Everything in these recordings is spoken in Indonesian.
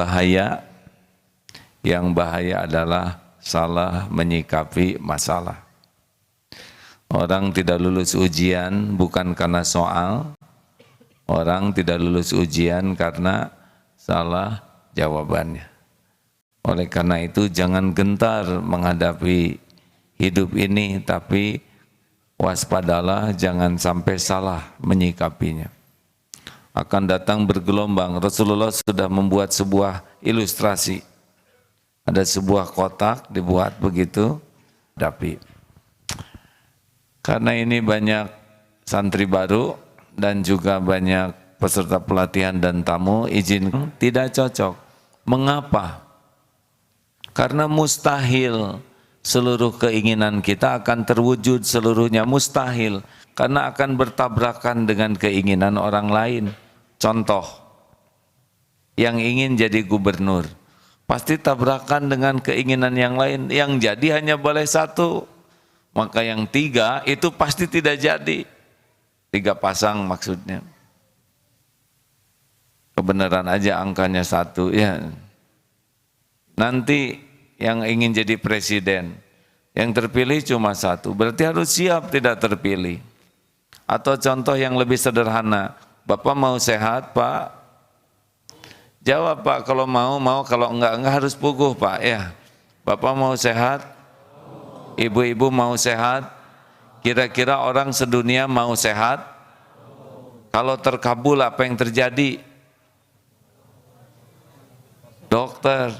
bahaya. Yang bahaya adalah salah menyikapi masalah. Orang tidak lulus ujian bukan karena soal. Orang tidak lulus ujian karena salah jawabannya. Oleh karena itu jangan gentar menghadapi hidup ini, tapi waspadalah jangan sampai salah menyikapinya. Akan datang bergelombang. Rasulullah sudah membuat sebuah ilustrasi. Ada sebuah kotak dibuat begitu, tapi karena ini banyak santri baru dan juga banyak peserta pelatihan dan tamu, izin tidak cocok. Mengapa? Karena mustahil seluruh keinginan kita akan terwujud seluruhnya, mustahil. Karena akan bertabrakan dengan keinginan orang lain. Contoh, yang ingin jadi gubernur, pasti tabrakan dengan keinginan yang lain. Yang jadi hanya boleh satu. Maka yang tiga itu pasti tidak jadi. Tiga pasang maksudnya. Kebenaran aja angkanya satu. Ya. Nanti yang ingin jadi presiden, yang terpilih cuma satu. Berarti harus siap tidak terpilih. Atau contoh yang lebih sederhana. Bapak mau sehat, Pak? Jawab, Pak, kalau mau, kalau enggak harus puguh, Pak. Ya. Bapak mau sehat? Ibu-ibu mau sehat? Kira-kira orang sedunia mau sehat? Kalau terkabul apa yang terjadi? Dokter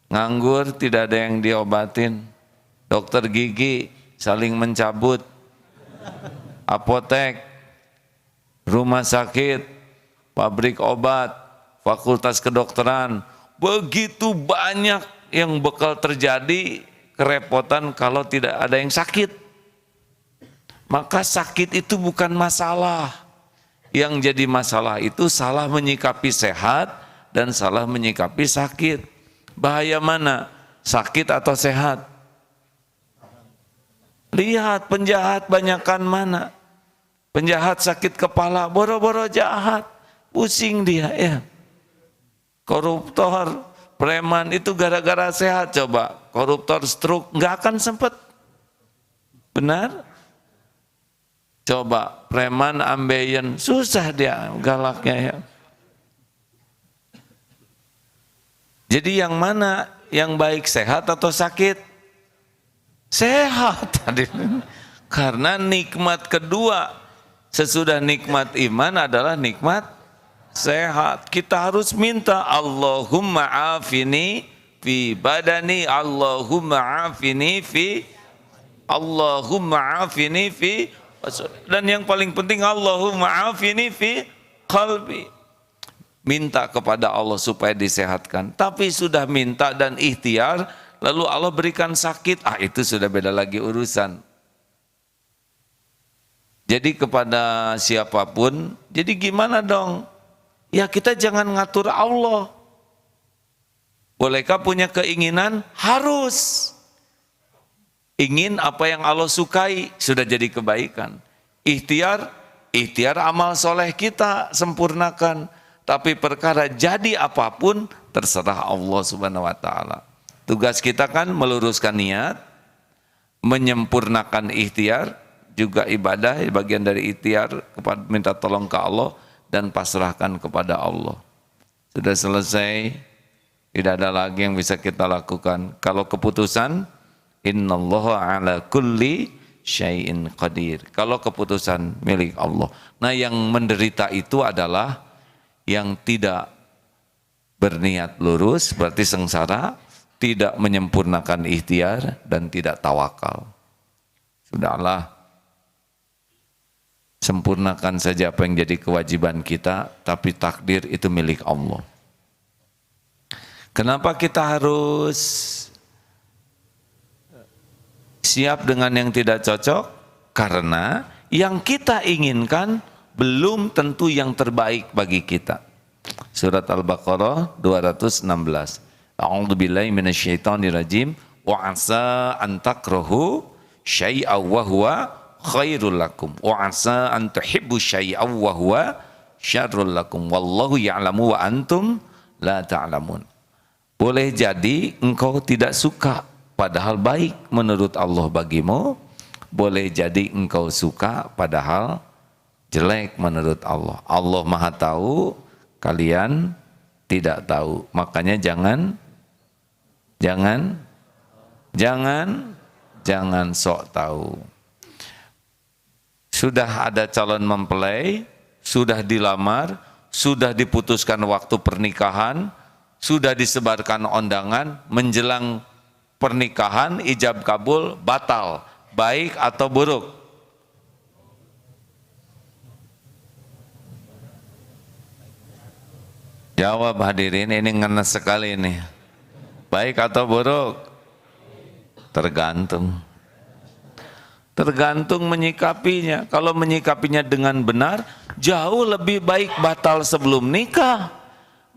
nganggur, tidak ada yang diobatin. Dokter gigi saling mencabut. Apotek, rumah sakit, pabrik obat, fakultas kedokteran, begitu banyak yang bakal terjadi kerepotan kalau tidak ada yang sakit. Maka sakit itu bukan masalah. Yang jadi masalah itu salah menyikapi sehat dan salah menyikapi sakit. Bahaya mana? Sakit atau sehat? Lihat penjahat banyakan mana? Penjahat sakit kepala, boro-boro jahat, pusing dia ya. Koruptor, preman itu gara-gara sehat, coba koruptor stroke nggak akan sempat, benar? Coba preman ambeien susah dia galaknya ya. Jadi yang mana yang baik, sehat atau sakit? Sehat tadi. Karena nikmat kedua sesudah nikmat iman adalah nikmat sehat. Kita harus minta Allahumma afini fi badani, Allahumma afini fi, Allahumma afini fi, dan yang paling penting Allahumma afini fi qalbi. Minta kepada Allah supaya disehatkan. Tapi sudah minta dan ikhtiar, lalu Allah berikan sakit, itu sudah beda lagi urusan. Jadi kepada siapapun, jadi gimana dong? Ya kita jangan ngatur Allah. Bolehkah punya keinginan? Harus. Ingin apa yang Allah sukai, sudah jadi kebaikan. Ikhtiar amal soleh kita sempurnakan. Tapi perkara jadi apapun terserah Allah Subhanahu wa taala. Tugas kita kan meluruskan niat, menyempurnakan ikhtiar, juga ibadah bagian dari ikhtiar, kepada minta tolong ke Allah dan pasrahkan kepada Allah. Sudah selesai, tidak ada lagi yang bisa kita lakukan. Kalau keputusan, innallaha ala kulli syai'in qadir. Kalau keputusan milik Allah. Nah, yang menderita itu adalah yang tidak berniat lurus, berarti sengsara, tidak menyempurnakan ikhtiar dan tidak tawakal. Sudahlah, sempurnakan saja apa yang jadi kewajiban kita, tapi takdir itu milik Allah. Kenapa kita harus siap dengan yang tidak cocok? Karena yang kita inginkan belum tentu yang terbaik bagi kita. Surat Al-Baqarah 216. A'udzubillahi minasyaitonirrajim. Wa asa an takrahu syai'aw wa huwa khairul lakum. Wa asa an tuhibbu syai'aw wa huwa syarrul lakum. Wallahu ya'lamu wa antum la ta'lamun. Boleh jadi engkau tidak suka padahal baik menurut Allah bagimu, boleh jadi engkau suka padahal jelek menurut Allah. Allah Maha tahu, kalian tidak tahu. Makanya jangan sok tahu. Sudah ada calon mempelai, sudah dilamar, sudah diputuskan waktu pernikahan, sudah disebarkan undangan, menjelang pernikahan, ijab kabul, batal, baik atau buruk? Jawab hadirin, ini ngenes sekali ini. Baik atau buruk? Tergantung. Tergantung menyikapinya. Kalau menyikapinya dengan benar, jauh lebih baik batal sebelum nikah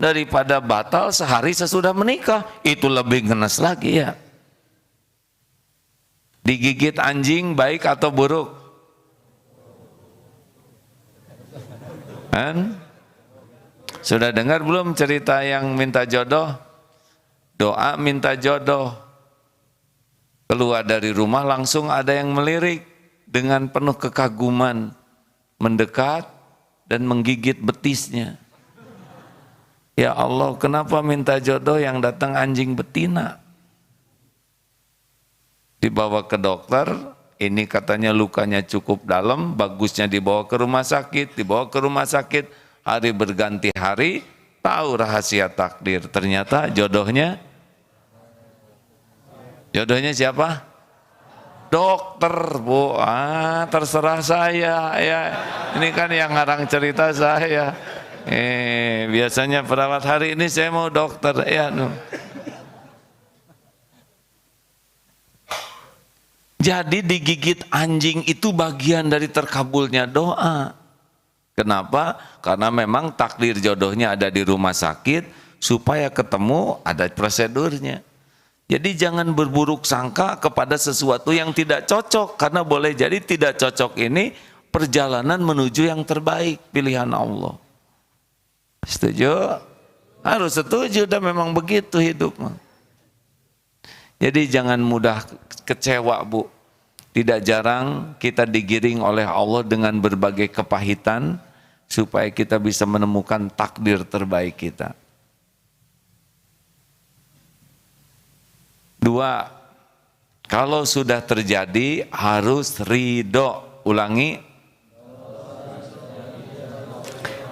daripada batal sehari sesudah menikah. Itu lebih ngenes lagi ya. Digigit anjing baik atau buruk? Kan? Sudah dengar belum cerita yang minta jodoh? Doa minta jodoh. Keluar dari rumah langsung ada yang melirik dengan penuh kekaguman, mendekat dan menggigit betisnya. Ya Allah, kenapa minta jodoh yang datang anjing betina? Dibawa ke dokter, ini katanya lukanya cukup dalam, bagusnya dibawa ke rumah sakit, hari berganti hari, tahu rahasia takdir. Ternyata jodohnya siapa? Dokter, Bu. Terserah saya ya. Ini kan yang ngarang cerita saya. Biasanya perawat, hari ini saya mau dokter ya. Jadi digigit anjing itu bagian dari terkabulnya doa. Kenapa? Karena memang takdir jodohnya ada di rumah sakit, supaya ketemu ada prosedurnya. Jadi jangan berburuk sangka kepada sesuatu yang tidak cocok, karena boleh jadi tidak cocok ini perjalanan menuju yang terbaik, pilihan Allah. Setuju? Harus setuju, dan memang begitu hidup. Jadi jangan mudah kecewa, Bu. Tidak jarang kita digiring oleh Allah dengan berbagai kepahitan supaya kita bisa menemukan takdir terbaik kita. 2, kalau sudah terjadi harus ridho. Ulangi.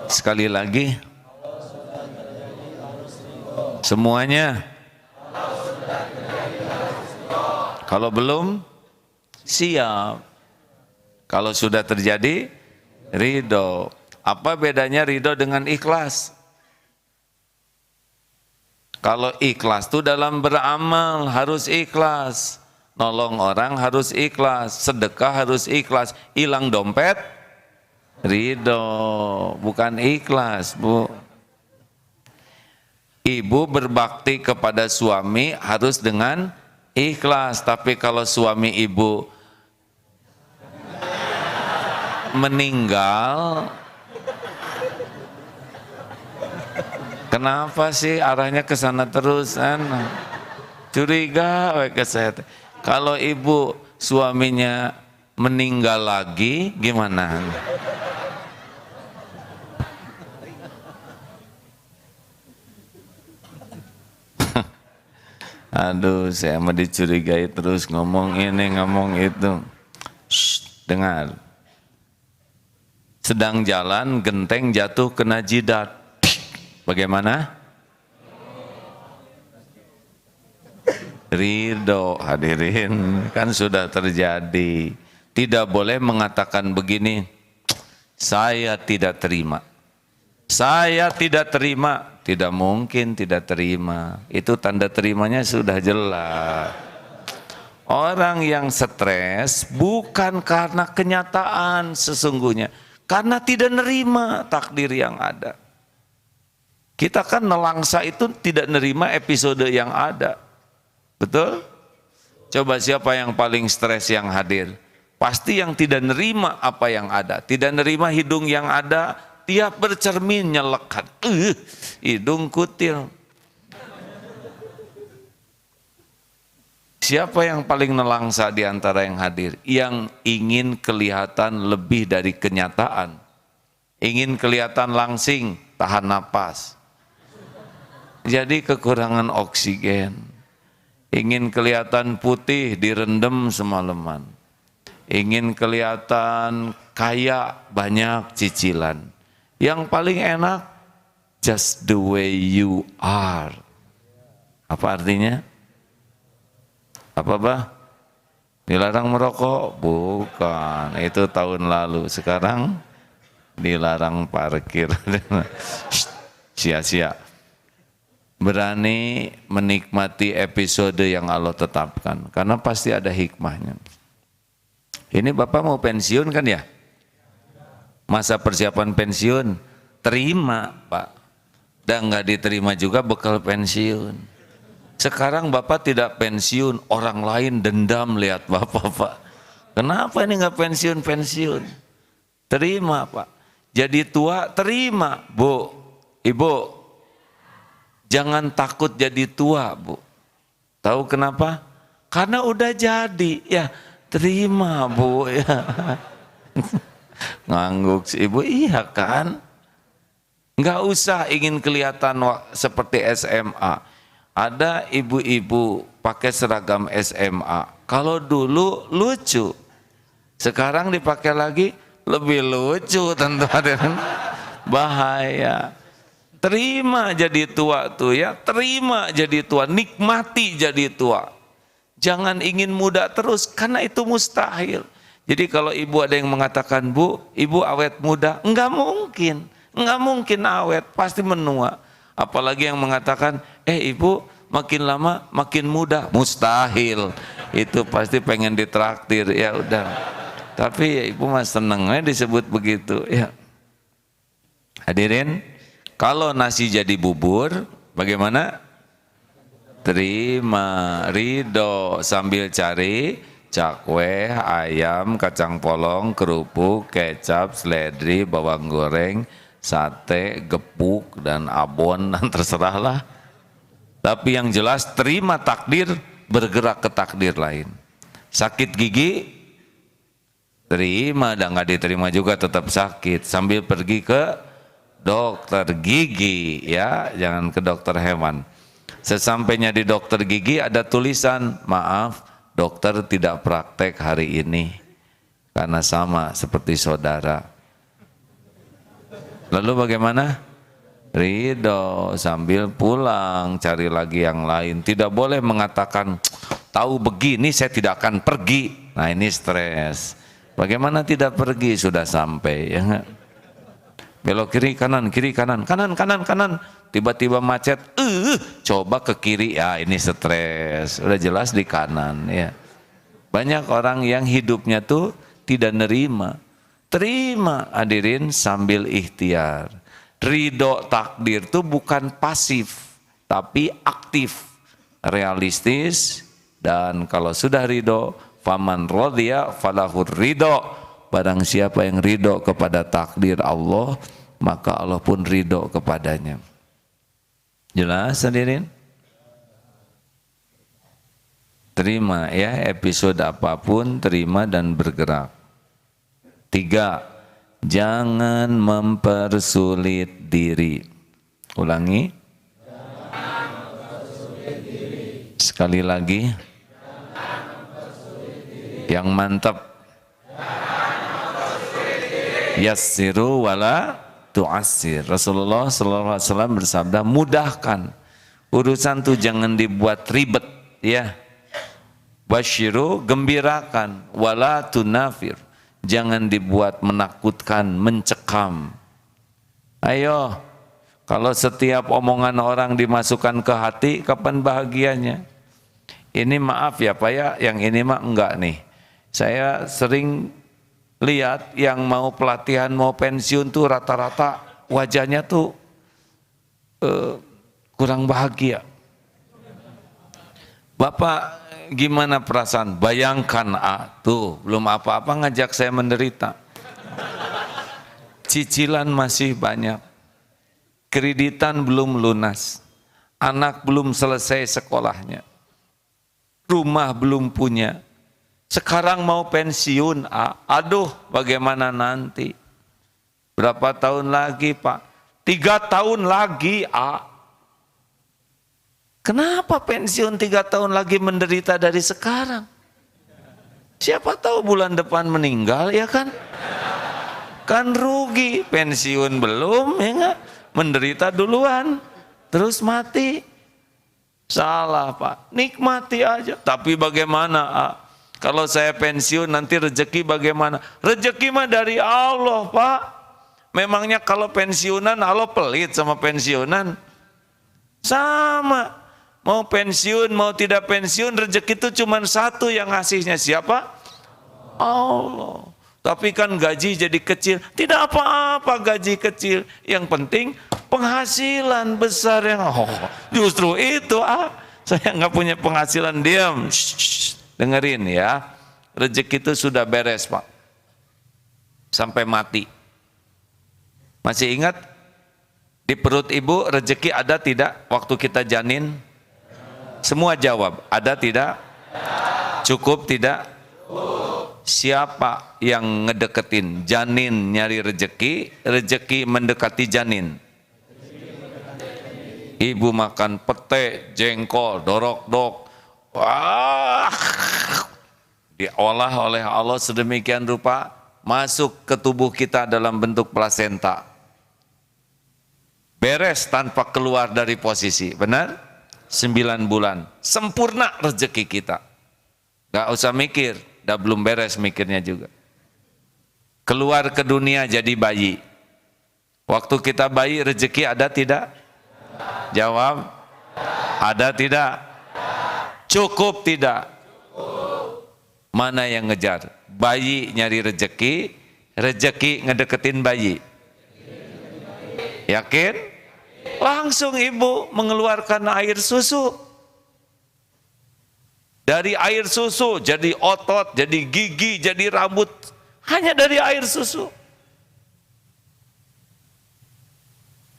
Sekali lagi. Semuanya. Kalau belum, siap. Kalau sudah terjadi, ridho. Apa bedanya ridho dengan ikhlas? Kalau ikhlas itu dalam beramal harus ikhlas, nolong orang harus ikhlas, sedekah harus ikhlas, hilang dompet, ridho, bukan ikhlas, Bu. Ibu berbakti kepada suami harus dengan ikhlas, tapi kalau suami ibu meninggal, kenapa sih arahnya ke sana terus? Curiga ke saya. Kalau ibu suaminya meninggal lagi, gimana? Aduh, saya mau dicurigai terus, ngomong ini, ngomong itu. Shh, dengar. Sedang jalan, genteng jatuh kena jidat. Bagaimana? Ridho, hadirin, kan sudah terjadi. Tidak boleh mengatakan begini, saya tidak terima. Saya tidak terima. Tidak mungkin tidak terima. Itu tanda terimanya sudah jelas. Orang yang stres bukan karena kenyataan sesungguhnya, karena tidak nerima takdir yang ada. Kita kan nelangsa itu tidak nerima episode yang ada. Betul? Coba siapa yang paling stres yang hadir? Pasti yang tidak nerima apa yang ada. Tidak nerima hidung yang ada, Tiap bercermin nyelekat. Hidung kutil. Siapa yang paling nelangsa di antara yang hadir? Yang ingin kelihatan lebih dari kenyataan. Ingin kelihatan langsing, tahan napas. Jadi kekurangan oksigen. Ingin kelihatan putih, direndam semalaman. Ingin kelihatan kaya, banyak cicilan. Yang paling enak, just the way you are. Apa artinya? Apa bah? Dilarang merokok? Bukan, itu tahun lalu. Sekarang dilarang parkir. Sia-sia. Berani menikmati episode yang Allah tetapkan. Karena pasti ada hikmahnya. Ini Bapak mau pensiun kan ya? Masa persiapan pensiun? Terima Pak. Dan nggak diterima juga bekal pensiun. Sekarang Bapak tidak pensiun, orang lain dendam lihat Bapak, Pak. Kenapa ini nggak pensiun? Terima, Pak. Jadi tua, terima, Bu. Ibu, jangan takut jadi tua, Bu. Tahu kenapa? Karena udah jadi, ya terima, Bu. Ya. Ngangguk si Ibu, iya kan? Nggak usah ingin kelihatan seperti SMA. Ada ibu-ibu pakai seragam SMA. Kalau dulu lucu, sekarang dipakai lagi lebih lucu tentu ada bahaya. Terima jadi tua tuh ya, terima jadi tua, nikmati jadi tua. Jangan ingin muda terus karena itu mustahil. Jadi kalau ibu ada yang mengatakan, Bu, ibu awet muda, enggak mungkin awet, pasti menua. Apalagi yang mengatakan, ibu makin lama makin muda, mustahil. Itu pasti pengen ditraktir, ya udah. Tapi ya ibu mah senengnya disebut begitu, ya. Hadirin, kalau nasi jadi bubur, bagaimana? Terima, ridho sambil cari cakwe, ayam, kacang polong, kerupuk, kecap, seledri, bawang goreng, sate, gepuk, dan abon, dan terserahlah. Tapi yang jelas terima takdir, bergerak ke takdir lain. Sakit gigi, terima, dan nggak diterima juga tetap sakit. Sambil pergi ke dokter gigi, ya, jangan ke dokter hewan. Sesampainya di dokter gigi ada tulisan, maaf, dokter tidak praktek hari ini karena sama seperti saudara. Lalu bagaimana? Ridho sambil pulang, cari lagi yang lain. Tidak boleh mengatakan, tahu begini saya tidak akan pergi. Nah ini stres. Bagaimana tidak pergi? Sudah sampai, ya. Belok kiri kanan, kanan. Tiba-tiba macet, coba ke kiri, ya ini stres. Udah jelas di kanan, ya. Banyak orang yang hidupnya tuh tidak nerima. Terima, hadirin, sambil ikhtiar. Ridho takdir itu bukan pasif, tapi aktif, realistis, dan kalau sudah ridho, faman radhiya falahur ridho. Barang siapa yang ridho kepada takdir Allah, maka Allah pun ridho kepadanya. Jelas, hadirin? Terima ya, episode apapun terima dan bergerak. 3. Jangan mempersulit diri. Ulangi. Sekali lagi. Yang mantap. Yassiru wala tu'assir. Rasulullah SAW bersabda, mudahkan. Urusan tuh jangan dibuat ribet, ya. Basyiru, gembirakan, wala tunafir. Jangan dibuat menakutkan, mencekam. Ayo, kalau setiap omongan orang dimasukkan ke hati, kapan bahagianya? Ini maaf ya Pak ya, yang ini mah enggak nih. Saya sering lihat yang mau pelatihan, mau pensiun tuh rata-rata wajahnya tuh kurang bahagia. Bapak gimana perasaan? Bayangkan tuh belum apa-apa ngajak saya menderita. cicilan masih banyak, kreditan belum lunas, anak belum selesai sekolahnya, rumah belum punya, sekarang mau pensiun, aduh bagaimana nanti? Berapa tahun lagi Pak? 3 tahun lagi, Kenapa pensiun 3 tahun lagi menderita dari sekarang? Siapa tahu bulan depan meninggal, ya kan? Kan rugi, pensiun belum, ya enggak? Menderita duluan, terus mati. Salah Pak, nikmati aja. Tapi bagaimana kalau saya pensiun nanti rezeki bagaimana? Rezeki mah dari Allah Pak. Memangnya kalau pensiunan Allah pelit sama pensiunan? Sama. Mau pensiun, mau tidak pensiun, rezeki itu cuma satu yang ngasihnya, siapa? Allah. Tapi kan gaji jadi kecil, tidak apa-apa gaji kecil. Yang penting penghasilan besar yang justru itu saya nggak punya penghasilan, diam. Dengerin ya, rezeki itu sudah beres Pak, sampai mati. Masih ingat di perut ibu rezeki ada tidak waktu kita janin? Semua jawab, ada tidak? Cukup tidak? Siapa yang ngedeketin? Janin nyari rezeki, rezeki mendekati janin. Ibu makan pete, jengkol, dorok-dok, wah, diolah oleh Allah sedemikian rupa, masuk ke tubuh kita dalam bentuk plasenta. Beres tanpa keluar dari posisi, benar? 9 bulan, sempurna rezeki kita. Gak usah mikir, dah belum beres mikirnya juga. Keluar ke dunia jadi bayi. Waktu kita bayi rezeki ada tidak? Jawab, ada tidak? Cukup tidak? Mana yang ngejar? Bayi nyari rezeki, rezeki ngedeketin bayi. Yakin? Langsung ibu mengeluarkan air susu. Dari air susu jadi otot, jadi gigi, jadi rambut. Hanya dari air susu.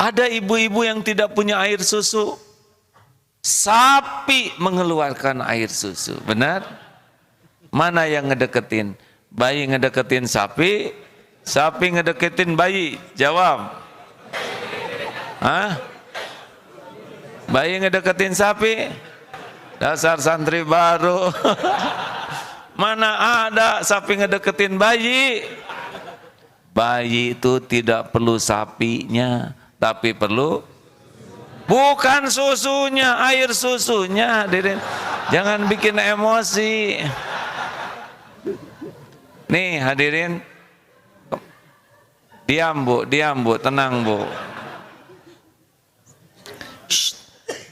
Ada ibu-ibu yang tidak punya air susu. Sapi mengeluarkan air susu. Benar? Mana yang ngedeketin? Bayi ngedeketin sapi, sapi ngedeketin bayi. Jawab. Hah? Bayi ngedeketin sapi? Dasar santri baru. Mana ada sapi ngedeketin bayi? Bayi itu tidak perlu sapinya, tapi perlu bukan susunya, air susunya. Hadirin, jangan bikin emosi. Nih hadirin, diam bu, tenang bu.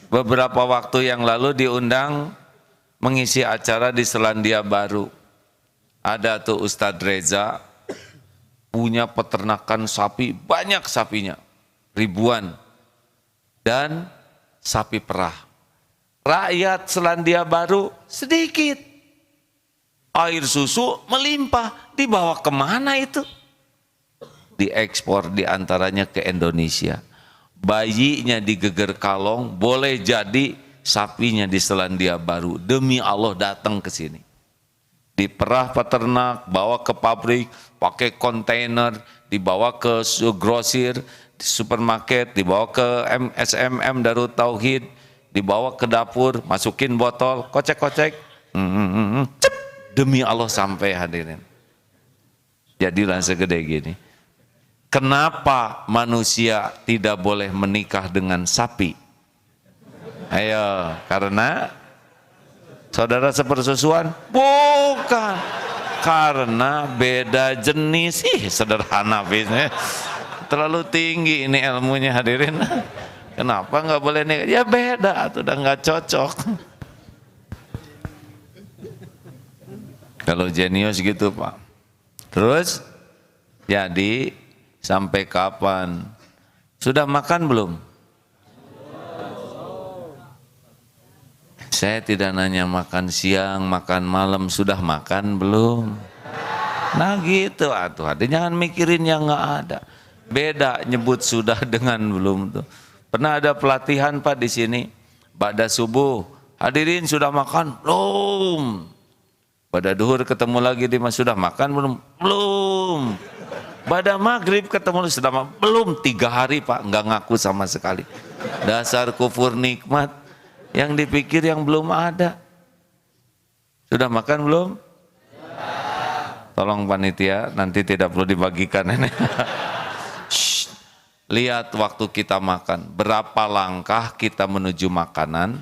Beberapa waktu yang lalu diundang mengisi acara di Selandia Baru. Ada tuh Ustadz Reza, punya peternakan sapi, banyak sapinya, ribuan. Dan sapi perah. Rakyat Selandia Baru sedikit. Air susu melimpah, dibawa kemana itu? Diekspor diantaranya ke Indonesia. Bayinya digeger kalong, boleh jadi sapinya di Selandia Baru. Demi Allah datang ke sini. Diperah peternak, bawa ke pabrik, pakai kontainer, dibawa ke grosir, di supermarket, dibawa ke SMM Darut Tauhid, dibawa ke dapur, masukin botol, kocek-kocek, cep, demi Allah sampai hadirin. Jadilah segede gini. Kenapa manusia tidak boleh menikah dengan sapi? Ayo, karena saudara sepersusuan? Bukan. Karena beda jenis. Sederhana bisnya. Terlalu tinggi ini ilmunya hadirin. Kenapa nggak boleh nikah? Ya beda, tuh udah nggak cocok. Kalau jenius gitu Pak. Terus, jadi sampai kapan? Sudah makan belum? Saya tidak nanya makan siang, makan malam, sudah makan belum? Nah gitu atuh, jangan mikirin yang nggak ada. Beda nyebut sudah dengan belum tuh. Pernah ada pelatihan Pak di sini, ba'da subuh, hadirin sudah makan? Belum. Pada duhur ketemu lagi di mas, sudah makan belum? Belum. Pada maghrib ketemu sudah makan? Belum. 3 hari Pak, nggak ngaku sama sekali. Dasar kufur nikmat, yang dipikir yang belum ada. Sudah makan belum? Tolong panitia, nanti tidak perlu dibagikan ini. Lihat waktu kita makan, berapa langkah kita menuju makanan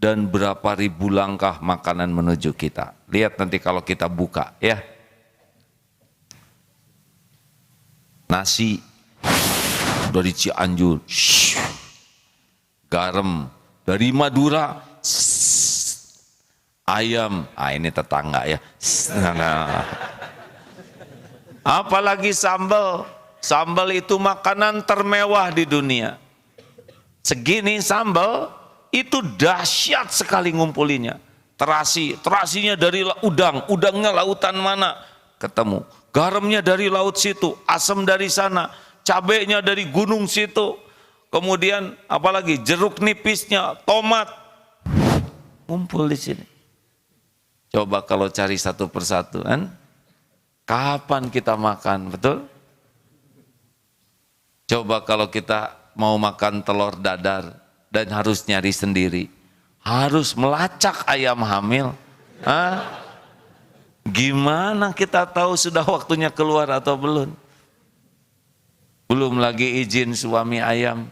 dan berapa ribu langkah makanan menuju kita. Lihat nanti kalau kita buka ya. Nasi dari Cianjur, garam dari Madura, ayam, ini tetangga ya. Apalagi sambal. Sambal itu makanan termewah di dunia. Segini sambal itu dahsyat sekali ngumpulinya. Terasinya dari udangnya lautan mana ketemu. Garamnya dari laut situ, asam dari sana, cabenya dari gunung situ. Kemudian apalagi jeruk nipisnya, tomat ngumpul di sini. Coba kalau cari satu persatu kan, kapan kita makan, betul? Coba kalau kita mau makan telur dadar dan harus nyari sendiri, harus melacak ayam hamil, gimana kita tahu sudah waktunya keluar atau belum? Belum lagi izin suami ayam.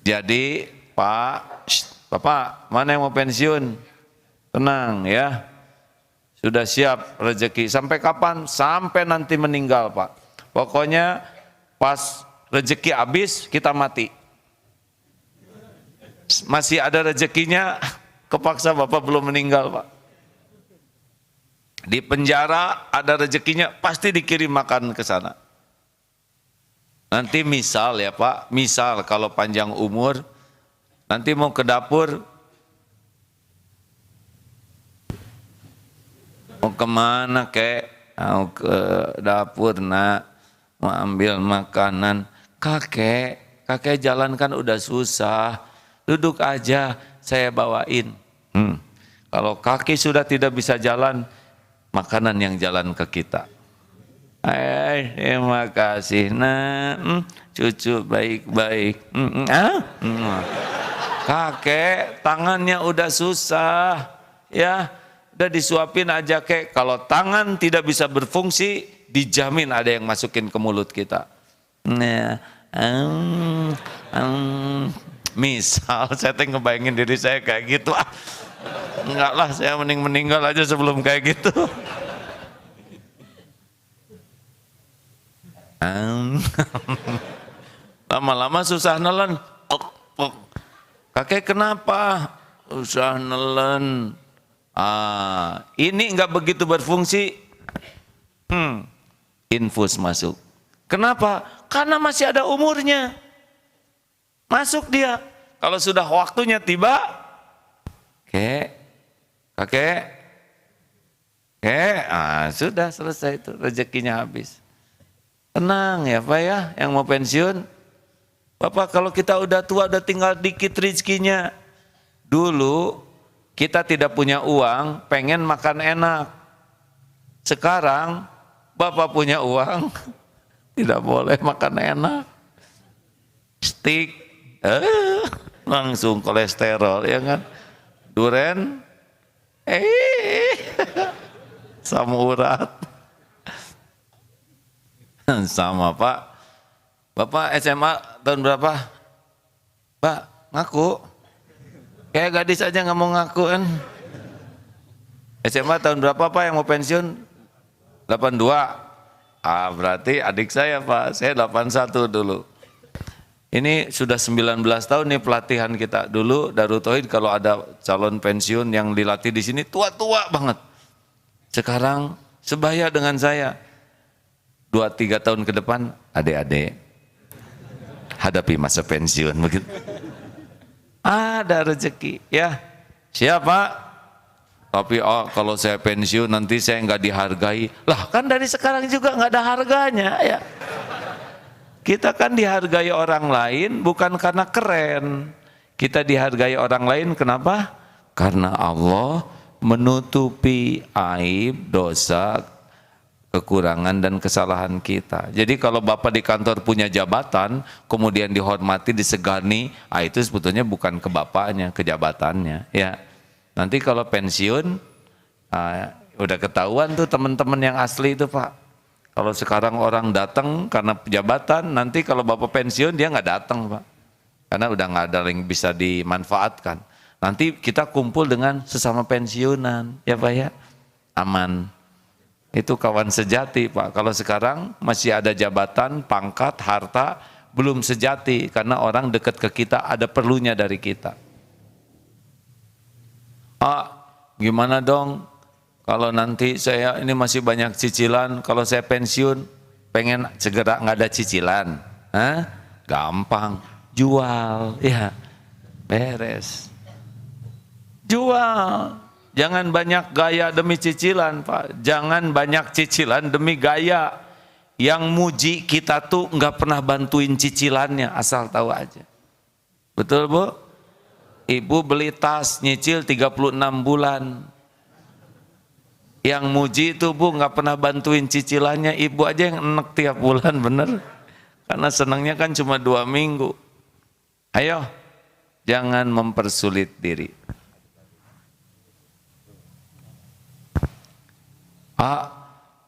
Jadi Bapak, mana yang mau pensiun? Tenang ya. Sudah siap rezeki. Sampai kapan? Sampai nanti meninggal Pak. Pokoknya pas rezeki habis kita mati. Masih ada rezekinya, kepaksa Bapak belum meninggal Pak. Di penjara ada rezekinya, pasti dikirim makan ke sana. Nanti misal ya Pak, misal kalau panjang umur, nanti mau ke dapur, mau kemana kek? Mau ke dapur nak, mau ambil makanan. Kakek jalan kan udah susah, duduk aja saya bawain. Kalau kaki sudah tidak bisa jalan, makanan yang jalan ke kita. Terima kasih nak, cucu baik-baik. Kakek tangannya udah susah, ya. Udah disuapin aja kek, kalau tangan tidak bisa berfungsi, dijamin ada yang masukin ke mulut kita. Misal saya ngebayangin diri saya kayak gitu, enggak lah, saya mending meninggal aja sebelum kayak gitu. Lama-lama susah nelen. Kakek kenapa? Susah nelen. Ini enggak begitu berfungsi, infus masuk. Kenapa? Karena masih ada umurnya. Masuk dia. Kalau sudah waktunya tiba, kakek, sudah selesai itu, rezekinya habis. Tenang ya Pak ya, yang mau pensiun. Bapak kalau kita udah tua, udah tinggal dikit rezekinya. Dulu kita tidak punya uang, pengen makan enak. Sekarang Bapak punya uang, tidak boleh makan enak. Stik, langsung kolesterol ya kan. Duren, asam urat. Sama Pak. Bapak SMA tahun berapa? Pak, ngaku. Kayak gadis aja nggak mau ngaku kan. SMA tahun berapa Pak yang mau pensiun? 82. Berarti adik saya Pak, saya 81 dulu. Ini sudah 19 tahun nih pelatihan kita. Dulu Darut Tauhid kalau ada calon pensiun yang dilatih di sini tua-tua banget. Sekarang sebaya dengan saya. 2-3 tahun ke depan, adik-adik hadapi masa pensiun begitu. Ada rezeki ya. Siapa? Tapi kalau saya pensiun nanti saya nggak dihargai. Lah kan dari sekarang juga nggak ada harganya ya. Kita kan dihargai orang lain bukan karena keren. Kita dihargai orang lain kenapa? Karena Allah menutupi aib, dosa, kekurangan dan kesalahan kita. Jadi kalau Bapak di kantor punya jabatan, kemudian dihormati, disegani, itu sebetulnya bukan ke bapaknya, ke jabatannya. Ya. Nanti kalau pensiun, udah ketahuan tuh teman-teman yang asli itu Pak. Kalau sekarang orang datang karena jabatan, nanti kalau Bapak pensiun dia nggak datang Pak. Karena udah nggak ada yang bisa dimanfaatkan. Nanti kita kumpul dengan sesama pensiunan, ya Pak ya, aman. Itu kawan sejati Pak. Kalau sekarang masih ada jabatan, pangkat, harta, belum sejati. Karena orang dekat ke kita ada perlunya dari kita. Gimana dong kalau nanti saya ini masih banyak cicilan, kalau saya pensiun pengen segera nggak ada cicilan, gampang, jual, ya beres, jual. Jangan banyak gaya demi cicilan Pak, jangan banyak cicilan demi gaya. Yang muji kita tuh nggak pernah bantuin cicilannya, asal tahu aja, betul Bu? Ibu beli tas nyicil 36 bulan. Yang muji itu Bu nggak pernah bantuin cicilannya, ibu aja yang enek tiap bulan, bener. Karena senangnya kan cuma 2 minggu. Ayo, jangan mempersulit diri.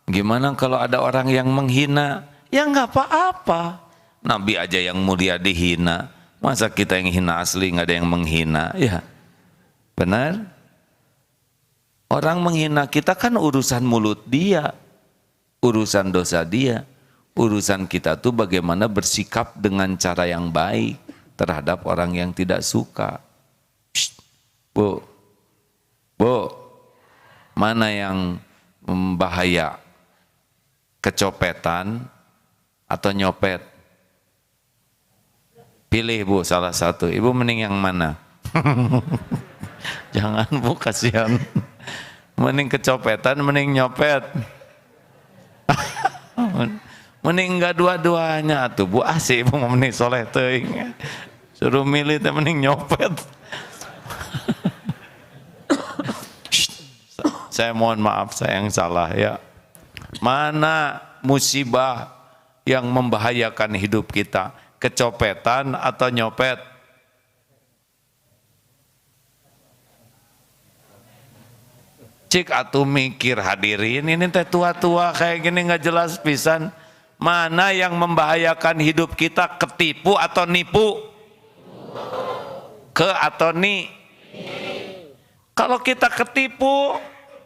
Gimana kalau ada orang yang menghina? Ya nggak apa-apa. Nabi aja yang mulia dihina. Masa kita yang hina asli nggak ada yang menghina, ya benar? Orang menghina kita kan urusan mulut dia, urusan dosa dia, urusan kita tuh bagaimana bersikap dengan cara yang baik terhadap orang yang tidak suka. Bu, mana yang membahaya? Kecopetan atau nyopet? Pilih Bu salah satu. Ibu mending yang mana? Jangan Bu, kasihan. Mending kecopetan, mending nyopet. Mending enggak dua-duanya tuh Bu. Asik Bu mending soleh teuing. Suruh milih teh mending nyopet. Saya mohon maaf, saya yang salah ya. Mana musibah yang membahayakan hidup kita? Kecopetan atau nyopet? Cik atuh mikir hadirin, ini teh tua-tua kayak gini nggak jelas pisan. Mana yang membahayakan hidup kita, ketipu atau nipu? Ke atau ni? Kalau kita ketipu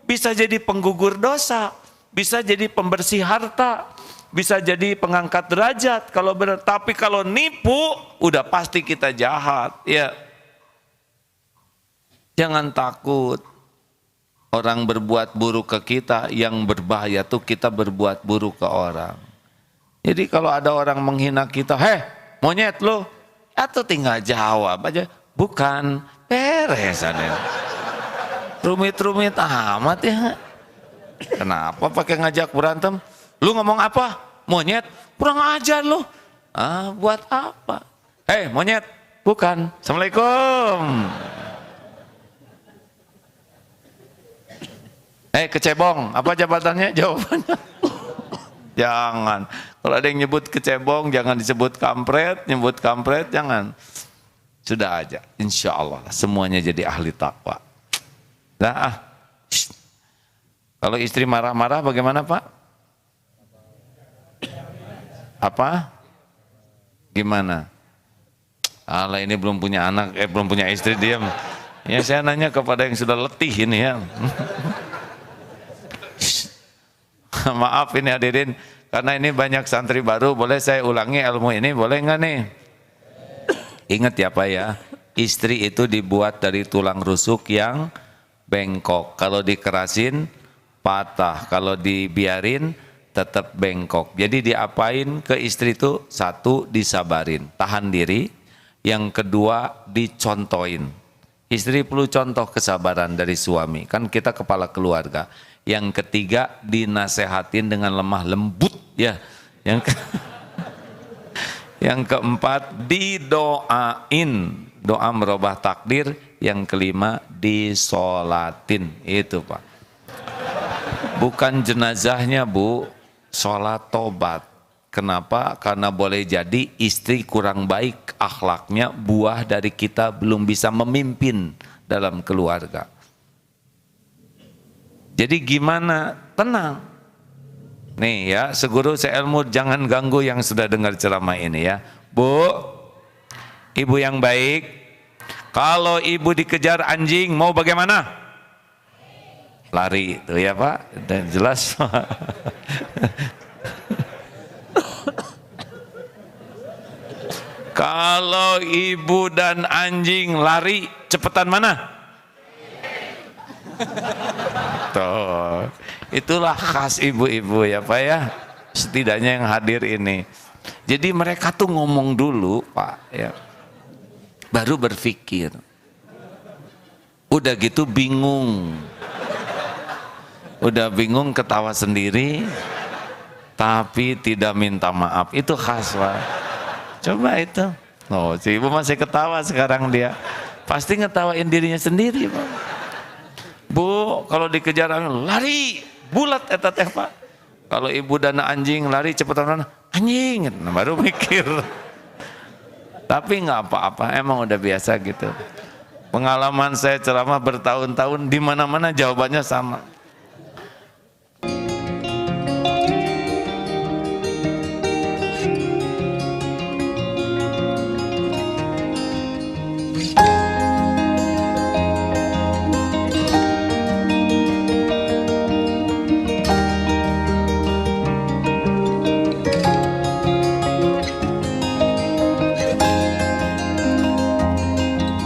bisa jadi penggugur dosa, bisa jadi pembersih harta, bisa jadi pengangkat derajat kalau benar. Tapi kalau nipu udah pasti kita jahat ya. Jangan takut orang berbuat buruk ke kita, yang berbahaya tuh kita berbuat buruk ke orang. Jadi kalau ada orang menghina kita, monyet lo, atau tinggal jawab aja, bukan, beres ada. Rumit-rumit amat ya. Kenapa pakai ngajak berantem? Lu ngomong apa? Monyet? Kurang ajar lu. Buat apa? Monyet? Bukan. Assalamualaikum. Kecebong. Apa jabatannya? Jawabannya. Jangan. Kalau ada yang nyebut kecebong, jangan disebut kampret. Nyebut kampret, jangan. Sudah aja. Insya Allah semuanya jadi ahli takwa. Nah, kalau istri marah-marah bagaimana Pak? Apa? Gimana? Allah ini belum punya anak, belum punya istri, diam. Ya saya nanya kepada yang sudah letih ini ya. Maaf ini hadirin, karena ini banyak santri baru, boleh saya ulangi ilmu ini, boleh nggak nih? Ingat ya Pak ya, istri itu dibuat dari tulang rusuk yang bengkok. Kalau dikerasin patah, kalau dibiarin tetap bengkok. Jadi diapain ke istri itu? Satu, disabarin, tahan diri. Yang kedua, dicontoin. Istri perlu contoh kesabaran dari suami. Kan kita kepala keluarga. Yang ketiga, dinasehatin dengan lemah lembut ya. Yang keempat, didoain, doa merubah takdir. Yang kelima, disolatin. Itu Pak. Bukan jenazahnya Bu, sholat tobat. Kenapa? Karena boleh jadi istri kurang baik akhlaknya, buah dari kita belum bisa memimpin dalam keluarga. Jadi gimana? Tenang. Nih ya, seguru seilmu jangan ganggu yang sudah dengar ceramah ini ya. Bu, ibu yang baik, kalau ibu dikejar anjing mau bagaimana? Lari itu ya Pak, dan jelas. Kalau ibu dan anjing lari, cepetan mana? Tuh, itulah khas ibu-ibu ya Pak ya. Setidaknya yang hadir ini. Jadi mereka tuh ngomong dulu Pak ya. Baru berpikir. Udah gitu bingung. Udah bingung ketawa sendiri. Tapi tidak minta maaf. Itu khas Pak. Coba itu. Oh, si ibu masih ketawa sekarang dia. Pasti ngetawain dirinya sendiri, Pak. Bu, kalau dikejar lari, bulat eta teh, Pak. Kalau ibu dan anjing lari cepetan anjing, nah, baru mikir. Tapi nggak apa-apa, emang udah biasa gitu. Pengalaman saya ceramah bertahun-tahun di mana-mana jawabannya sama.